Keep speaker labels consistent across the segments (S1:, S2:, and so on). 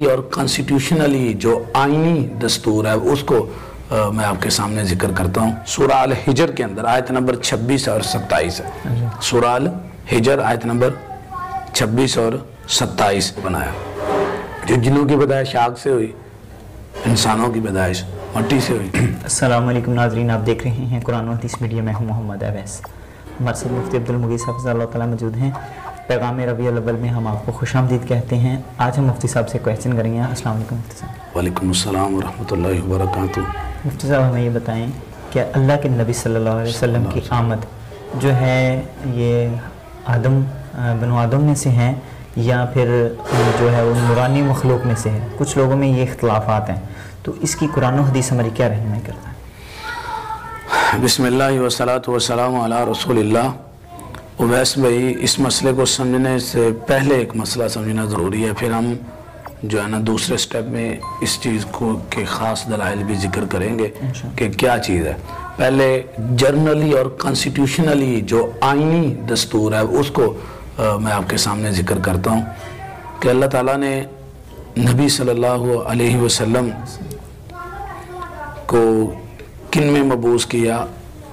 S1: اور کانسٹیٹیوشنلی جو آئینی دستور ہے اس کو میں آپ کے سامنے ذکر کرتا ہوں. سورہ الحجر کے اندر آیت نمبر 26 اور 27 ہے. سورہ الحجر آیت نمبر 26 اور 27 بنایا. جو جنوں کی پیدائش آگ سے ہوئی، انسانوں کی پیدائش مٹی سے ہوئی.
S2: السلام علیکم ناظرین، آپ دیکھ رہے ہیں قرآن و حدیث میڈیا. میں ہوں محمد اویس. ہمارے ساتھ مفتی عبدالمغیث حفظہ اللہ تعالیٰ موجود ہیں. پیغام ربیع الاول میں ہم آپ کو خوش آمدید کہتے ہیں. آج ہم مفتی صاحب سے کویسچن کریں گے. السلام علیکم مفتی صاحب.
S1: وعلیکم السلام ورحمۃ اللہ وبرکاتہ.
S2: مفتی صاحب ہمیں یہ بتائیں کہ اللہ کے نبی صلی اللہ علیہ وسلم کی آمد جو ہے یہ بنو آدم میں سے ہیں یا پھر جو ہے وہ نورانی مخلوق میں سے ہے؟ کچھ لوگوں میں یہ اختلافات ہیں، تو اس کی قرآن و حدیث ہماری کیا رہنمائی کرتا ہے؟
S1: بسم اللہ والصلاۃ والسلام علی رسول اللہ. اویس بھائی، اس مسئلے کو سمجھنے سے پہلے ایک مسئلہ سمجھنا ضروری ہے، پھر ہم جو ہے نا دوسرے سٹیپ میں اس چیز کو کے خاص دلائل بھی ذکر کریں گے کہ کیا چیز ہے. پہلے جرنلی اور کانسٹیٹیوشنلی جو آئینی دستور ہے اس کو میں آپ کے سامنے ذکر کرتا ہوں کہ اللہ تعالیٰ نے نبی صلی اللہ علیہ وسلم کو کن میں مبعوث کیا.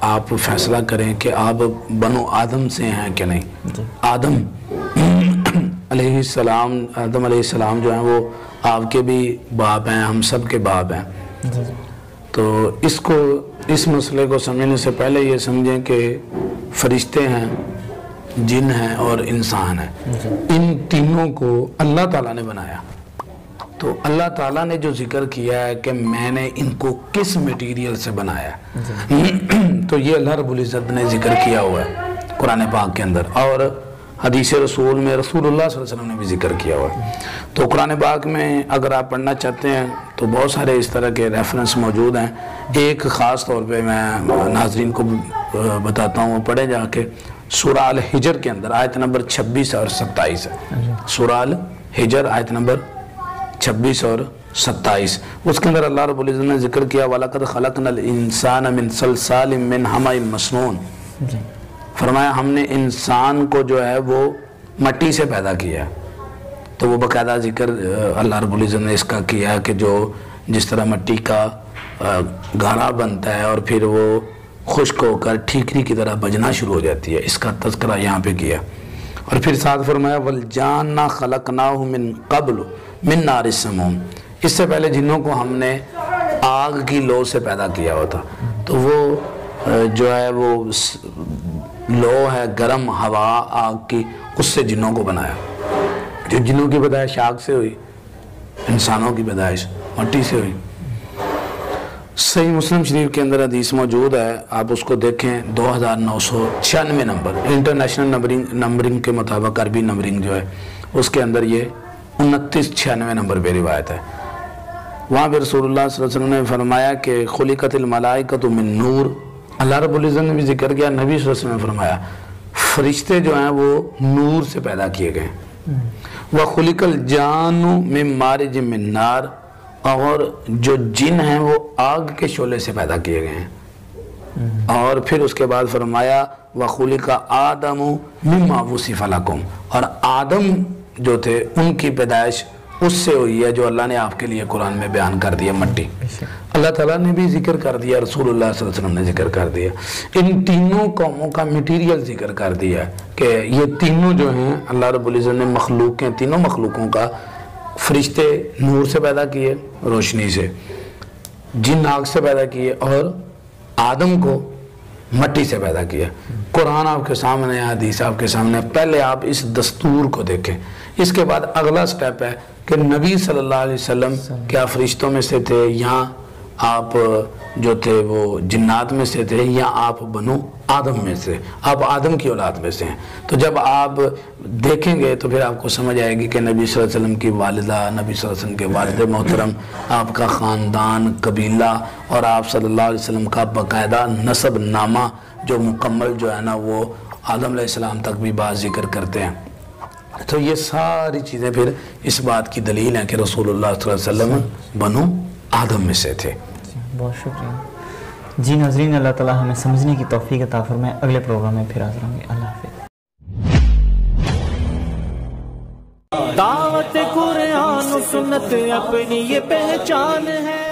S1: آپ فیصلہ کریں کہ آپ بنو آدم سے ہیں کہ نہیں. آدم علیہ السلام جو ہیں وہ آپ کے بھی باپ ہیں، ہم سب کے باپ ہیں. تو اس مسئلے کو سمجھنے سے پہلے یہ سمجھیں کہ فرشتے ہیں، جن ہیں اور انسان ہیں. ان تینوں کو اللہ تعالیٰ نے بنایا. تو اللہ تعالیٰ نے جو ذکر کیا ہے کہ میں نے ان کو کس میٹیریل سے بنایا تو یہ اللہ رب العزت نے ذکر کیا ہوا ہے قرآن پاک کے اندر، اور حدیث رسول میں رسول اللہ صلی اللہ علیہ وسلم نے بھی ذکر کیا ہوا ہے. تو قرآن پاک میں اگر آپ پڑھنا چاہتے ہیں تو بہت سارے اس طرح کے ریفرنس موجود ہیں. ایک خاص طور پہ میں ناظرین کو بتاتا ہوں، پڑھے جا کے. سورہ الحجر کے اندر آیت نمبر 26 اور 27 ہے. سورہ الحجر آیت نمبر 26 اور 27. اس کے اندر اللہ رب العزت نے ذکر کیا وَلَقَدْ خَلَقْنَا الْإِنسَانَ مِنْ صَلْصَالٍ مِّنْ حَمَإٍ مَسْنُونٍ. فرمایا ہم نے انسان کو جو ہے وہ مٹی سے پیدا کیا ہے. تو وہ باقاعدہ ذکر اللہ رب العزت نے اس کا کیا ہے کہ جس طرح مٹی کا گھڑا بنتا ہے اور پھر وہ خشک ہو کر ٹھیکری کی طرح بجنا شروع ہو جاتی ہے، اس کا تذکرہ یہاں پہ کیا. اور پھر ساتھ فرمایا وَالْجَانَّ خَلَقْنَاهُ مِنْ قَبْلُ مِنْ نَارِ السَّمُومِ. اس سے پہلے جنوں کو ہم نے آگ کی لو سے پیدا کیا ہوتا. تو وہ جو ہے وہ لو ہے، گرم ہوا آگ کی، اس سے جنوں کو بنایا. جو جنوں کی پیدائش آگ سے ہوئی، انسانوں کی پیدائش مٹی سے ہوئی. صحیح مسلم شریف کے اندر حدیث موجود ہے، آپ اس کو دیکھیں. 2996 نمبر انٹرنیشنل نمبرنگ کے مطابق، عربی نمبرنگ جو ہے اس کے اندر یہ 2996 نمبر پہ روایت ہے. وہاں پہ رسول اللہ صلی اللہ علیہ وسلم نے فرمایا کہ خلقت الملائکۃ من نور. اللہ رب العزت نے بھی ذکر کیا، نبی صلی اللہ علیہ وسلم نے فرمایا فرشتے جو ہیں وہ نور سے پیدا کیے گئے. وَخُلِقَ الْجَانُّ مِن مَارِجٍ مِّن نَارٍ. اور جو جن ہیں وہ آگ کے شعلے سے پیدا کیے گئے ہیں. اور پھر اس کے بعد فرمایا وَخُلِقَ آدَمُ مِمَّا وُصِفَ لَكُمْ. اور آدم جو تھے ان کی پیدائش اس سے ہوئی ہے جو اللہ نے آپ کے لیے قرآن میں بیان کر دیا، مٹی. اللہ تعالیٰ نے بھی ذکر کر دیا، رسول اللہ صلی اللہ علیہ وسلم نے ذکر کر دیا. ان تینوں قوموں کا میٹیریل ذکر کر دیا کہ یہ تینوں جو ہیں اللہ رب العزت نے مخلوق کے تینوں مخلوقوں کا، فرشتے نور سے پیدا کیے روشنی سے، جن آگ سے پیدا کیے، اور آدم کو مٹی سے پیدا کیا. قرآن آپ کے سامنے، حدیث آپ کے سامنے. پہلے آپ اس دستور کو دیکھیں. اس کے بعد اگلا سٹیپ ہے کہ نبی صلی اللہ علیہ وسلم کیا فرشتوں میں سے تھے، یا آپ جو تھے وہ جنات میں سے تھے، یا آپ بنو آدم میں سے، آپ آدم کی اولاد میں سے ہیں. تو جب آپ دیکھیں گے تو پھر آپ کو سمجھ آئے گی کہ نبی صلی اللہ علیہ وسلم کی والدہ، نبی صلی اللہ علیہ وسلم کے والد محترم، آپ کا خاندان، قبیلہ، اور آپ صلی اللہ علیہ وسلم کا باقاعدہ نسب نامہ جو مکمل جو ہے نا وہ آدم علیہ السلام تک بھی بات ذکر کرتے ہیں. تو یہ ساری چیزیں پھر اس بات کی دلیل ہیں کہ رسول اللہ صلی اللہ علیہ وسلم بنو آدم میں سے تھے.
S2: بہت شکریہ. جی ناظرین، اللہ تعالیٰ ہمیں سمجھنے کی توفیق عطا فرمائے. اگلے پروگرام میں پھر حاضر ہوں گے. اللہ حافظ. دعوت قرآن
S3: قرآن و سنت اپنی یہ پہچان ہے.